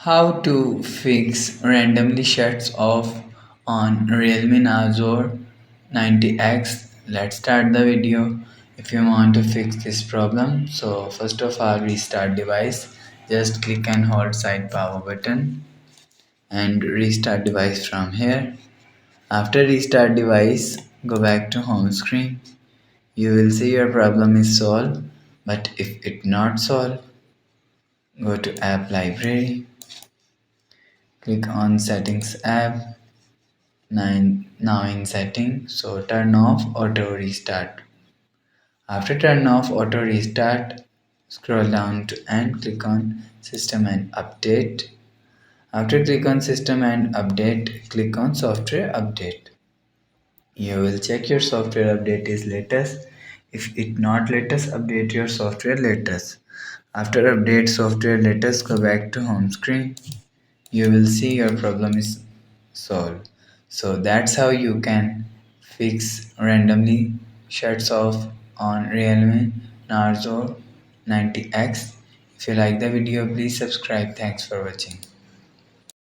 How to fix randomly shuts off on Realme Narzo 90x. Let's start the video. If you want to fix this problem, so first of all restart device. Just click and hold side power button and restart device from here. After restart device, go back to home screen. You will see your problem is solved, but if it not solved, go to app library, click on settings app. Now in settings, so turn off auto restart. After turn off auto restart, scroll down to and click on system and update. After click on system and update, click on software update. You will check your software update is latest. If it not latest, update your software latest. After update software latest, go back to home screen. You will see your problem is solved. So that's how you can fix randomly shuts off on Realme Narzo 90x. If you like the video, please subscribe. Thanks for watching.